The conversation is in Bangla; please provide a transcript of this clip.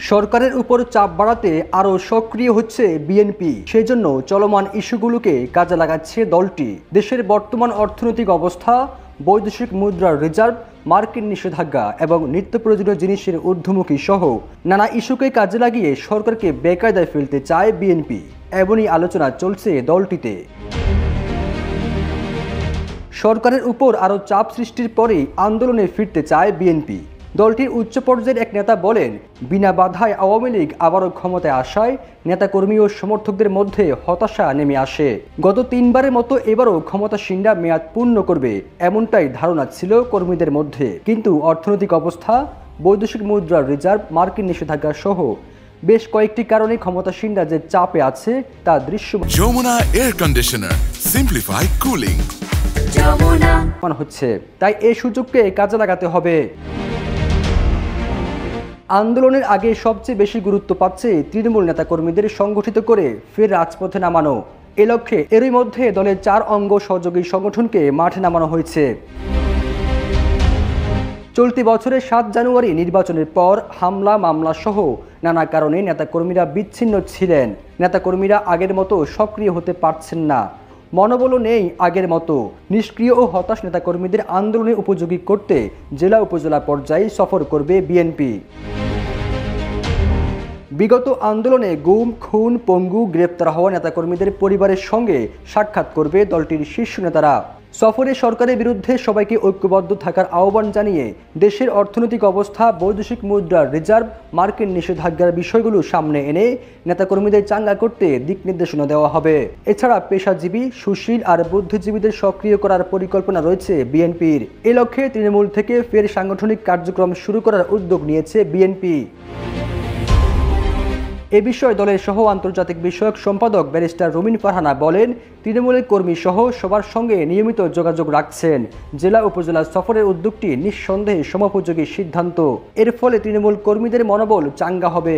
সরকারের উপর চাপ বাড়াতে আরও সক্রিয় হচ্ছে বিএনপি। সেজন্য চলমান ইস্যুগুলোকে কাজে লাগাচ্ছে দলটি। দেশের বর্তমান অর্থনৈতিক অবস্থা, বৈদেশিক মুদ্রার রিজার্ভ, মার্কিন নিষেধাজ্ঞা এবং নিত্য প্রয়োজনীয় জিনিসের ঊর্ধ্বমুখী সহ নানা ইস্যুকে কাজে লাগিয়ে সরকারকে বেকায়দায় ফেলতে চায় বিএনপি। এমনই আলোচনা চলছে দলটিতে। সরকারের উপর আরও চাপ সৃষ্টির পরেই আন্দোলনে ফিরতে চায় বিএনপি। দলটির উচ্চ পর্যায়ের এক নেতা বলেন, বিনা বাধায় আওয়ামী লীগ আবারও ক্ষমতায় আসায় নেতাকর্মী ও সমর্থকদের মধ্যে হতাশা নেমে আসে। গত তিনবারের মতো এবারও ক্ষমতাসীনরা মেয়াদ পূর্ণ করবে, এমনটাই ধারণা ছিল কর্মীদের মধ্যে। কিন্তু অর্থনৈতিক অবস্থা, বৈদেশিক মুদ্রার রিজার্ভ, মার্কিন নিষেধাজ্ঞা সহ বেশ কয়েকটি কারণে ক্ষমতাসীনরা যে চাপে আছে তা দৃশ্যমান Jamuna air conditioner, simplify cooling হচ্ছে। তাই এই সুযোগকে কাজে লাগাতে হবে। আন্দোলনের আগে সবচেয়ে বেশি গুরুত্ব পাচ্ছে তৃণমূল নেতাকর্মীদের সংগঠিত করে ফের রাজপথে নামানো। এ লক্ষ্যে এরই মধ্যে দলের 4 অঙ্গ সহযোগী সংগঠনকে মাঠে নামানো হয়েছে। চলতি বছরের 7 জানুয়ারি নির্বাচনের পর হামলা মামলা সহ নানা কারণে নেতাকর্মীরা বিচ্ছিন্ন ছিলেন। নেতাকর্মীরা আগের মতো সক্রিয় হতে পারছেন না, মনোবলও নেই আগের মতো। নিষ্ক্রিয় ও হতাশ নেতাকর্মীদের আন্দোলনে উপযোগী করতে জেলা উপজেলা পর্যায়ে সফর করবে বিএনপি। বিগত আন্দোলনে গুম, খুন, পঙ্গু, গ্রেপ্তার হওয়া নেতাকর্মীদের পরিবারের সঙ্গে সাক্ষাৎ করবে দলটির শীর্ষ নেতারা। সফরে সরকারের বিরুদ্ধে সবাইকে ঐক্যবদ্ধ থাকার আহ্বান জানিয়ে দেশের অর্থনৈতিক অবস্থা, বৈদেশিক মুদ্রার রিজার্ভ, মার্কিন নিষেধাজ্ঞার বিষয়গুলো সামনে এনে নেতাকর্মীদের চাঙ্গা করতে দিক নির্দেশনা দেওয়া হবে। এছাড়া পেশাজীবী, সুশীল আর বুদ্ধিজীবীদের সক্রিয় করার পরিকল্পনা রয়েছে বিএনপির। এ লক্ষ্যে তৃণমূল থেকে ফের সাংগঠনিক কার্যক্রম শুরু করার উদ্যোগ নিয়েছে বিএনপি। এ বিষয়ে দলের সহ আন্তর্জাতিক বিষয়ক সম্পাদক ব্যারিস্টার রুমিন ফারহানা বলেন, তৃণমূলের কর্মী সহ সবার সঙ্গে নিয়মিত যোগাযোগ রাখছেন। জেলা উপজেলা সফরের উদ্যোগটি নিঃসন্দেহে সময়োপযোগী সিদ্ধান্ত। এর ফলে তৃণমূল কর্মীদের মনোবল চাঙ্গা হবে।